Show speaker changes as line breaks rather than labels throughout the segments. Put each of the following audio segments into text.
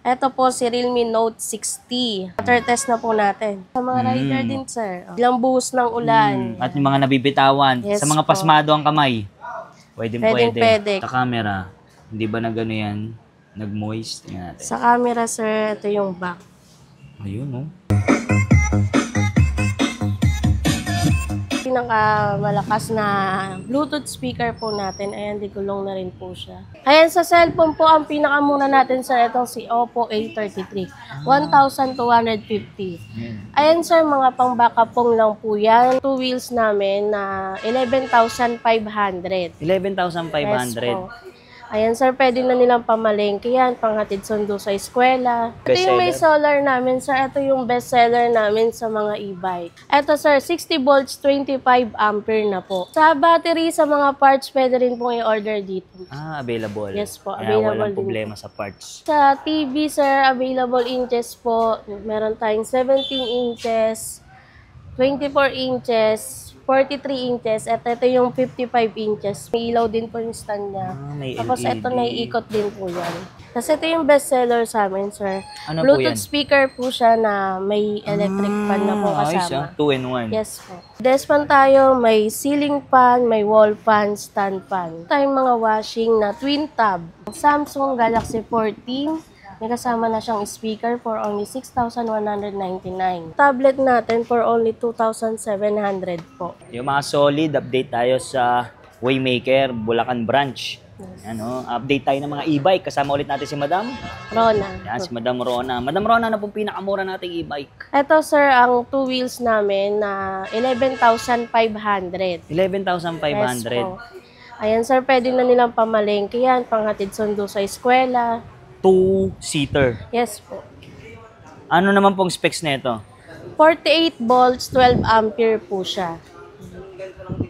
Ito po si Realme Note 60. Water test na po natin. Sa mga rider din, sir. Ilang buhos ng ulan.
At yung mga nabibitawan.
Yes
sa mga
po.
pasmado ang kamay.
Pwede.
Sa camera. Hindi ba na gano yan? Nag-moist. Tingnan natin.
Sa camera, sir, ito yung back.
Ayun, oh.
Pinakamalakas na Bluetooth speaker po natin. Ayan, di gulong na rin po siya. Ayan, sa cellphone po, ang pinakamura natin, sir, itong si Oppo A33. 1,250. Ayan, sir, mga pang backup pong lang po yan. Two wheels namin na 11,500.
11,500.
Yes po. Ayan, sir, pwede na nilang pamalengke yan, panghatid sundo sa eskwela. Ito yung may solar namin, sir. Ito yung best seller namin sa mga e-bike. Ito, sir, 60 volts, 25 ampere na po. Sa battery, sa mga parts, pwede rin pong i-order dito.
Available.
Yes po,
Kaya
available
walang
din
problema sa parts.
Sa TV, sir, available inches po. Meron tayong 17 inches, 24 inches, 43 inches, at ito yung 55 inches. May ilaw din po yung stand niya.
May
Tapos
LED.
ito naiikot din po yan. Kasi ito yung best seller sa amin, sir.
Ano
Bluetooth
po yan?
speaker po siya na may electric fan na po
Ayos,
kasama.
2-in-1.
Yes po. Despan tayo, may ceiling fan, may wall fan, stand fan. Tayong mga washing na twin tab. Samsung Galaxy 14. May kasama na siyang speaker for only 6,199. Tablet natin for only 2,700 po.
Yung mga solid, update tayo sa Waymaker, Bulacan branch. Ano, update tayo ng mga e-bike. Kasama ulit natin si Madam.
Rona.
Yan, si Madam Rona. Madam Rona, ano pong pinakamura nating e-bike?
Ito, sir, ang two wheels namin na 11,500.
11,500.
Yes po. Ayan, sir, pwede na nilang pamalengke yan, panghatid sundo sa eskwela.
2-seater.
Yes po.
Ano naman pong specs nito?
48 volts, 12 ampere po siya.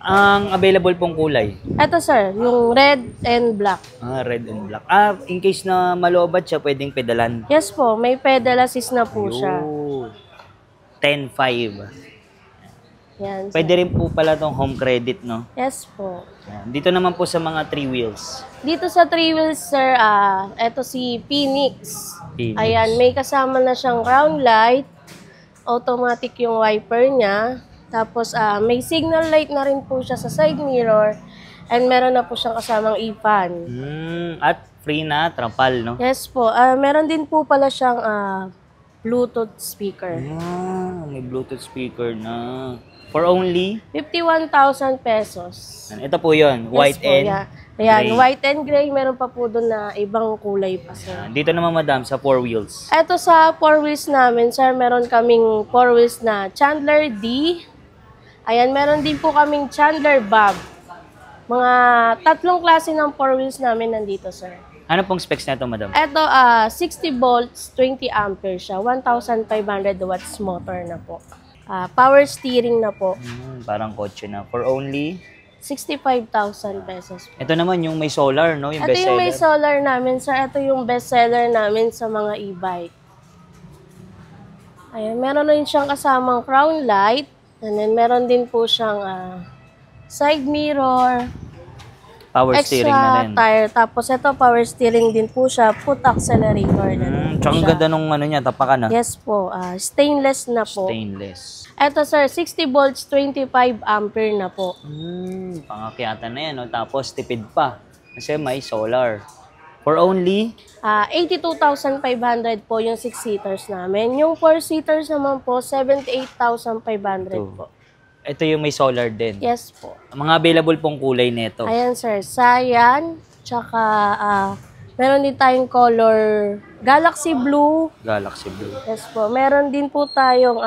Ang available pong kulay?
Ito, sir, yung red and black.
Red and black. In case na malobat siya, pwedeng pedalan.
Yes po, may pedal assist na po siya.
10.5.
Yan, sir.
Pwede rin po pala tong home credit, no?
Yes po.
Yan. Dito naman po sa mga 3 wheels.
Dito sa 3 wheels, sir, ito si Phoenix.
Phoenix.
Ayan, may kasama na siyang ground light. Automatic yung wiper niya. Tapos, may signal light na rin po siya sa side mirror. And meron na po siyang kasamang e-fan.
At free na, trapal, no?
Yes po. Meron din po pala siyang Bluetooth speaker.
May Bluetooth speaker na. For only?
51,000 pesos.
Ito po yun, white
yes po,
and
yeah. Ayan,
gray.
white and gray. Meron pa po doon na ibang kulay pa, sir.
Dito naman, madam, sa 4 wheels.
Ito sa 4 wheels namin, sir, meron kaming 4 wheels na Chandler D. Ayan, meron din po kaming Chandler Bob. Mga tatlong klase ng 4 wheels namin nandito, sir.
Ano pong specs na ito, madam?
Ito, 60 volts, 20 ampere siya. 1,500 watts motor na po. Power steering na po.
Parang kotse na. For only?
65,000 pesos.
Ito naman yung may solar, no? Yung
Ito
best
yung may
seller.
solar namin, sir. Ito yung best seller namin sa mga e-bike. Ayan, meron rin siyang kasamang crown light. And then, meron din po siyang side mirror.
Power steering na rin.
Tire. Tapos ito, power steering din po siya. Foot accelerator na din po
Tsaka ang
siya.
ganda nung ano niya, tapakan na.
Yes po. Stainless na po.
Stainless.
Ito, sir, 60 volts, 25 ampere na po.
Pangakyatan na yan, no? Tapos tipid pa. Kasi may solar. For only?
82,500 po yung 6-seaters namin. Yung 4-seaters naman po, 78,500 po.
Ito yung may solar din.
Yes po.
Mga available pong kulay nito.
Ayan, sir. Cyan. Tsaka, meron din tayong color Galaxy Blue.
Galaxy Blue.
Yes po. Meron din po tayong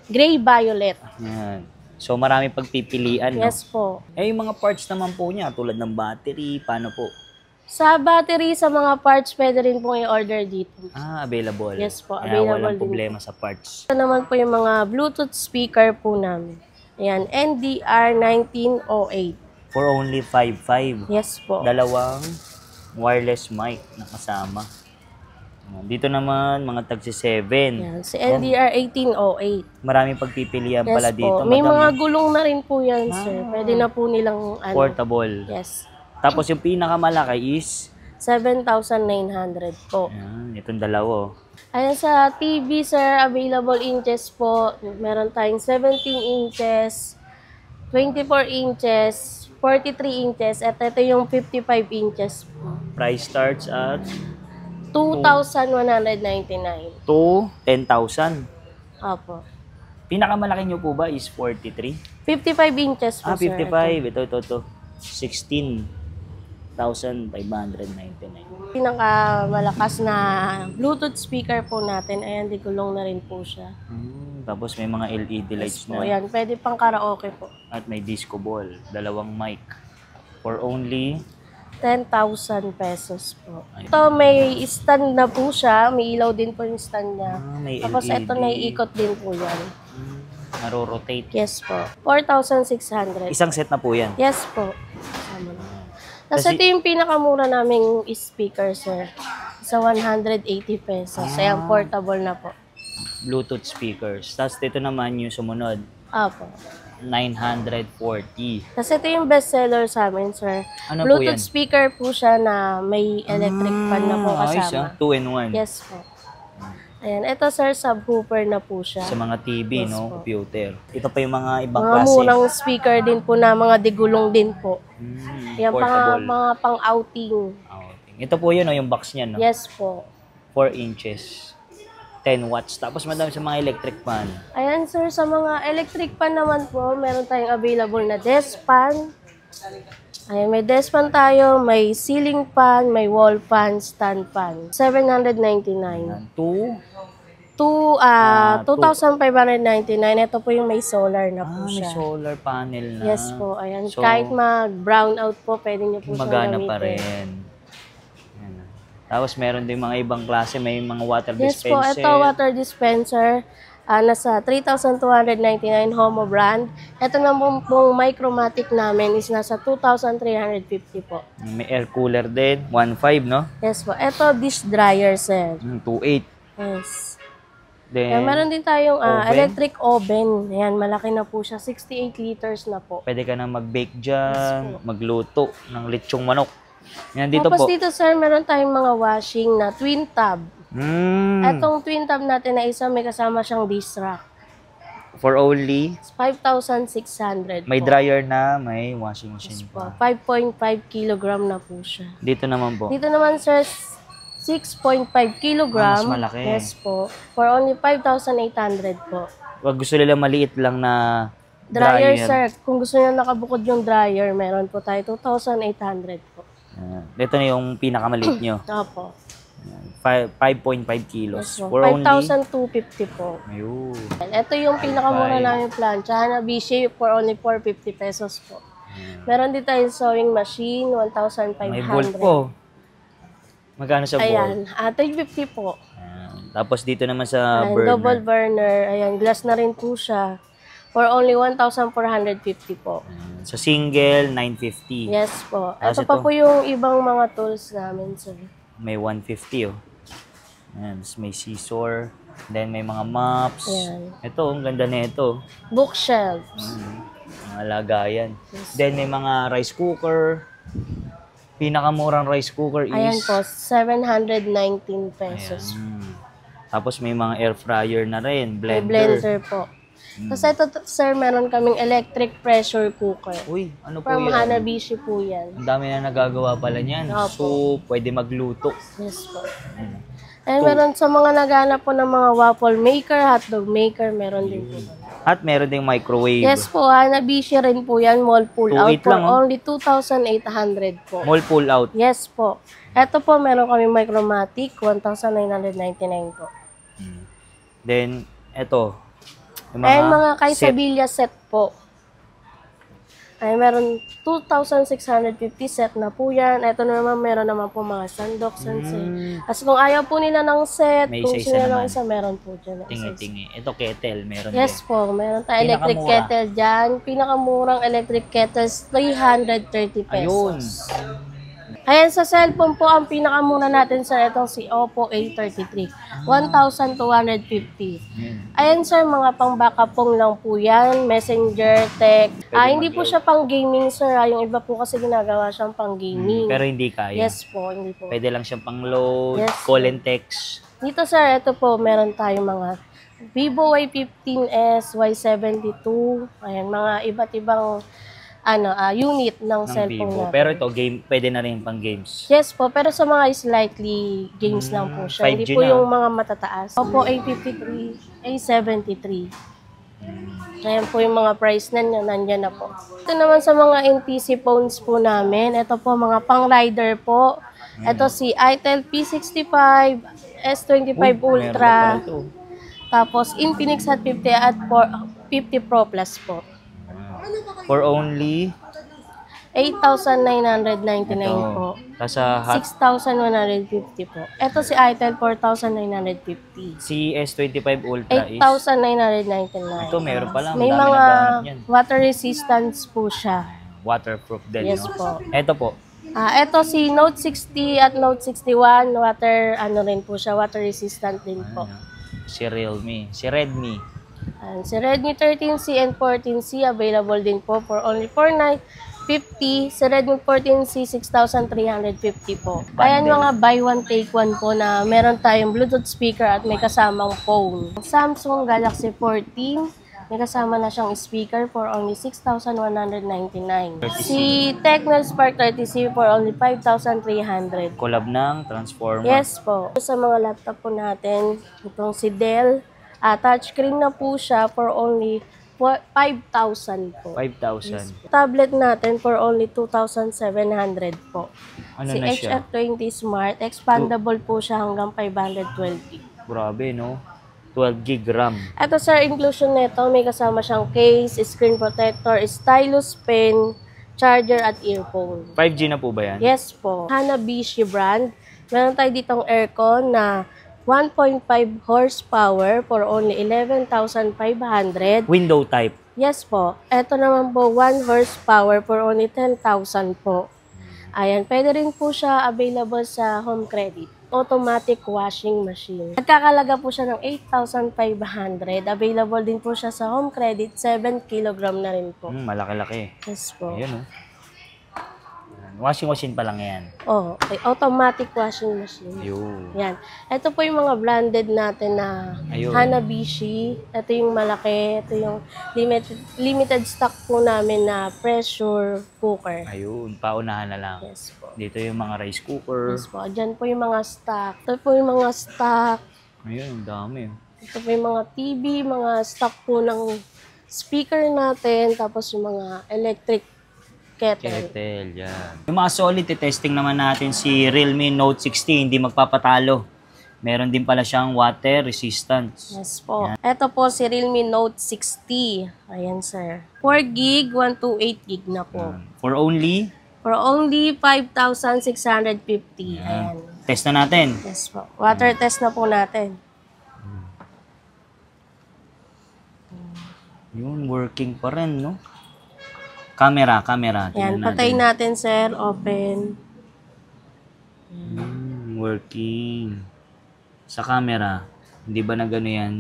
gray violet.
Yan. So marami pagpipilian, no?
Yes po.
Yung mga parts naman po niya, tulad ng battery, paano po?
Sa battery, sa mga parts, pwede rin po i-order dito.
Available.
Yes po,
Kaya
available
walang
din
problema sa parts.
Ito naman po yung mga Bluetooth speaker po namin. Ayan, NDR1908.
For only 5.5.
Yes po.
Dalawang wireless mic na kasama. Dito naman, mga tagsi 7.
Ayan, si NDR1808.
Maraming pagpipilian pala
Yes
dito.
po. May
madam.
mga gulong na rin po yan, sir. Pwede na po nilang
Portable.
Yes.
Tapos yung pinakamalaki is
7,900 po.
Ayan, itong dalawa.
Ayan sa TV, sir, available inches po. Meron tayong 17 inches, 24 inches, 43 inches, at ito yung 55 inches po.
Price starts at
2,199.
to 10,000.
Opo.
Pinakamalaki nyo po ba is 43?
55 inches po, sir.
55. Ito. 16,599.
Pinakamalakas na Bluetooth speaker po natin, ayan, di gulong na rin po siya.
Tapos may mga LED lights
Po,
na.
ayan, pwede pang karaoke po.
At may disco ball. Dalawang mic. For only
10,000 pesos po.
Ayun.
Ito, may stand na po siya. May ilaw din po yung stand niya.
may
Tapos
LED.
ito, naiikot din po yan.
Naro-rotate.
Yes po. 4,600.
Isang set na po yan.
Yes po. Tama na. Tapos
Kasi-
ito yung pinakamura naming speaker, sir. Sa 180 pesos. Ayan, portable na po.
Bluetooth speakers. Tapos dito naman yung sumunod.
Apo.
940.
Tapos ito yung bestseller sa amin, sir.
Ano po
Bluetooth
yan?
speaker po siya na may electric fan na po
Ayos,
kasama.
2-in-1.
Yes po. Ayan, ito sir, subwoofer na po siya.
Sa mga TV,
Yes
no?
po.
Computer. Ito pa yung mga ibang
Mga
klase.
murang speaker din po na mga digulong din po. Yan,
Portable.
mga pang-outing.
Outing. Ito po yun, no? Yung box niya, no?
Yes po.
4 inches. 10 watts. Tapos madami sa mga electric fan.
Ayan sir, sa mga electric fan naman po, meron tayong available na desk fan. Ayan, may desk fan tayo, may ceiling fan, may wall fan, stand fan. 799. 2,599. Ito po yung may solar na po
May
siya.
solar panel na.
Yes po, ayan.
So,
Kahit mag-brown out po, pwede niyo po siyang
Magana
gamitin.
pa rin. Ayan. Tapos meron din mga ibang klase. May mga water
Yes po,
dispenser.
ito water dispenser. Nasa 3,299 Homo brand. Ito naman pong Micromatic namin is nasa 2,350 po.
May air cooler din. 1.5, no?
Yes po. Ito dish dryer, sir.
2.8.
Yes.
Then,
Ayan, meron din tayong
oven.
electric oven. Ayan, malaki na po siya. 68 liters na po.
pwede ka na mag-bake dyan, magluto ng lechong manok. Yan dito
Tapos
po.
dito, sir, meron tayong mga washing na twin tub. Etong twin tub natin na isa, may kasama siyang dish rack.
For only,
5,600
may
po.
dryer na, may washing machine
Po,
pa.
5.5 kilogram na po siya.
Dito naman po.
Dito naman, sir, 6.5 kilogram.
mas malaki.
Yes po. For only 5,800 po.
Wag gusto nila maliit lang na
Dryer, sir. Kung gusto niyo nakabukod yung dryer, meron po tayo 2,800 po.
Ito na yung pinakamaliit nyo.
Opo.
5.5 kilos.
Yes po.
For only,
5,250 po.
ayun.
Ito yung pinakamura
Five.
namin plancha. Hanabi shape for only 450 pesos po. Meron din tayong sewing machine, 1,500.
May bolt po. Magkano sa bolt?
Ayan, 350 po.
Tapos dito naman sa
Ayan,
burner.
double burner. Ayan, glass na rin po siya. For only 1,450 po.
Sa single, 950.
Yes po.
Tapos
Ito pa
ito?
po yung ibang mga tools namin, sir.
May 150 oh. Ayan, tapos may scissor. Then may mga mops.
Ayan.
Ito, ang ganda na ito.
Bookshelf.
Mga lagayan. Then may mga rice cooker. Pinakamurang rice cooker is...
Ayan po, 719 pesos.
Ayan. Tapos may mga air fryer na rin.
May
Blender.
blender po. Tapos ito, sir, meron kaming electric pressure cooker.
Uy, ano po
From
yan?
Hanabishi po yan.
Ang dami na nagagawa pala niyan.
Opo.
So, pwede magluto.
Yes po. And meron sa mga naghanap po ng mga waffle maker, hotdog maker, meron din po.
At meron ding microwave.
Yes po, Hanabishi rin po yan, wall pull out
2.8
for
lang, oh.
only 2,800 po.
Mall pull out.
Yes po. Ito po, meron kami Micromatic, 1,999 po.
Then, eto. Yung
Ayan, mga
set.
Kaisabilia set po. Ay, meron 2,650 set na po yan. Ito naman, meron naman po mga sandok, sunset. As kung ayaw po nila ng set,
May
kung
isa-isa
gusto nila ng
naman.
isa, meron po dyan.
Tingi-tingi. Ito kettle, meron
Yes
din.
po, meron tayo electric
Pinakamura.
kettle dyan. Pinakamurang electric kettles, 330
Ayun.
pesos. Ayan, sa cellphone po, ang pinakamuna natin sir, itong si Oppo A33. 1,250. Ayan sir, mga pang backup phone lang po yan. Messenger, text. Hindi po siya pang gaming sir. Yung iba po kasi ginagawa siyang pang gaming.
Pero hindi kaya.
Yes po, hindi po.
Pwede lang siyang pang load,
Yes,
call and text.
Dito sir, ito po, meron tayong mga Vivo Y15s, Y72. Ayan, mga iba't ibang unit ng cellphone
Vivo.
natin.
Pero ito, game, pwede na rin pang games.
Yes po, pero sa mga slightly games lang po siya.
5G
Hindi po
na.
yung mga matataas. Oppo A53, A73. Ayan po yung mga price na nandyan na po. Ito naman sa mga NTC phones po namin. Ito po mga pang-rider po. Ito si Itel P65, S25
Meron
Ultra.
pa ito.
Tapos Infinix Hot 50 at 50 Pro Plus po.
For only
8,999
ito.
po.
Tapos sa hot
6,150 po. Ito si Itel 4,950.
si S25 Ultra is
8,999.
ito meron pa lang.
May
Dami
mga
naghahanap niyan.
water resistance po siya.
Waterproof din,
Yes
no?
po.
Ito po.
Ito si Note 60 at Note 61, water rin po siya, water resistant din po.
Si Realme. Si Redmi.
Si Redmi 13C and 14C available din po for only 4,950. Si Redmi 14C 6,350 po. Ayan mga buy one take one po na meron tayong Bluetooth speaker at may kasamang phone. Samsung Galaxy 14. May kasama na siyang speaker for only 6,199. Si Tecno Spark 30C for only 5,300.
Collab ng Transformer.
Yes po. Sa mga laptop po natin, itong si Dell, touchscreen na po siya for only 5,000 po.
5,000.
Tablet natin for only 2,700 po.
Ano
si
na siya?
HF20 Smart, expandable po siya hanggang 512 GB.
Grabe, no? 12 gig RAM.
Ito sir, inclusion nito, may kasama siyang case, screen protector, stylus pen, charger at earphone.
5G na po ba yan?
Yes po. Hanabishi brand. Meron tayo ditong aircon na 1.5 horsepower for only 11,500.
Window type.
Yes po. Ito naman po 1 horsepower for only 10,000 po. Ayan, pwede rin po siya available sa home credit. Automatic washing machine. Nagkakalaga po siya ng 8,500. Available din po siya sa home credit. 7 kilogram na rin po.
Malaki-laki.
Yes po.
Ayan, oh. Washing machine pa lang yan.
Oh, okay. Automatic washing machine.
Ayun.
Yan. Ito po yung mga branded natin na
Ayun.
Hanabishi. Ito yung malaki. Ito yung limited stock po namin na pressure cooker.
Ayun, paunahan na lang.
Yes po.
Dito yung mga rice cooker.
Yes po. Diyan po yung mga stock. Ito po yung mga stock.
Ayun, ang dami.
Ito po yung mga TV, mga stock po ng speaker natin. Tapos yung mga electric kettle.
Kettle, yan. Yung mga solid, testing naman natin si Realme Note 60, hindi magpapatalo. Meron din pala siyang water resistance.
Yes po. Ito po si Realme Note 60. Ayan sir. 4 gig, 128 gig na po.
For only?
For only 5,650. Ayan.
Test na natin.
Yes po. Water test na po natin.
Yun, working pa rin, no? Camera.
Ayan,
Tingnan
patayin
natin.
natin sir. Open.
Working. Sa camera, hindi ba na gano'n yan?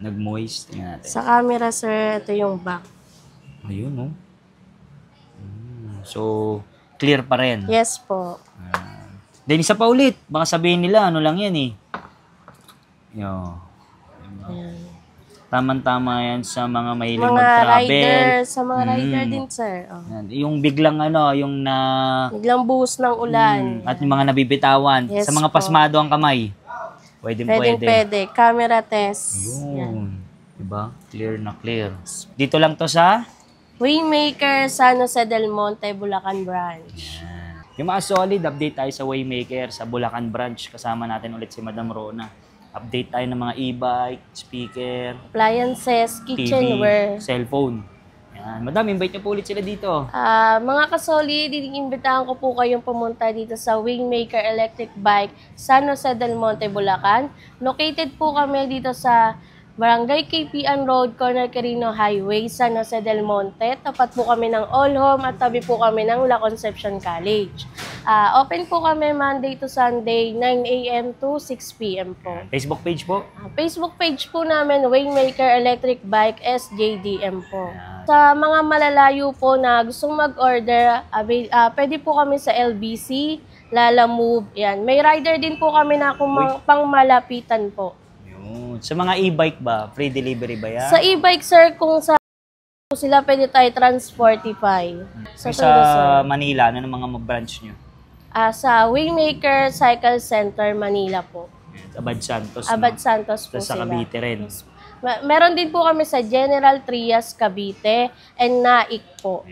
Nag-moist? Tingnan natin.
Sa camera sir, ito yung back.
Ayun, no? So, clear pa rin.
Yes po.
Then, isa pa ulit. Baka sabihin nila, ano lang yan eh. Yo.
Ayan.
Tamang-tama yan sa mga mahilig
Mga
mag-travel.
rider, sa mga rider din sir. Oh.
Yan. Yung biglang yung na...
Biglang buhos ng ulan.
At yung mga nabibitawan.
Yes
sa mga
po.
pasmado ang kamay. Pwede.
Camera test.
Yun. Diba? Clear na clear. Dito lang to sa...
Waymaker, San Jose del Monte, Bulacan Branch.
Yung mga solid, update tayo sa Waymaker, sa Bulacan Branch. Kasama natin ulit si Madam Rona. Update tayo ng mga e-bike, speaker,
Appliances,
TV,
kitchenware.
cellphone. Yan. Madam, invite niyo po ulit sila dito.
Mga kasoli, inimbitahan ko po kayong pumunta dito sa Waymaker Electric Bike, San Jose del Monte, Bulacan. Located po kami dito sa Barangay KPN Road, Corner Quirino Highway, San Jose del Monte. Tapat po kami ng All Home at tabi po kami ng La Concepcion College. Open po kami Monday to Sunday, 9 a.m. to 6 p.m. po.
Facebook page po.
Facebook page po namin, Waymaker Electric Bike SJDM po. Sa mga malalayo po na gustong mag-order, pwede po kami sa LBC, Lala Move, yan. May rider din po kami na pang malapitan po.
Yun. Sa mga e-bike ba, free delivery ba yan?
Sa e-bike, sir, kung sa sila pwede tayo Transportify.
Sa Manila, ano ng mga branch nyo?
Sa Waymaker Cycle Center, Manila po.
Abad Santos.
Abad Santos po
Sa
sila.
Cavite rin.
Meron din po kami sa General Trias, Cavite, and Naik po.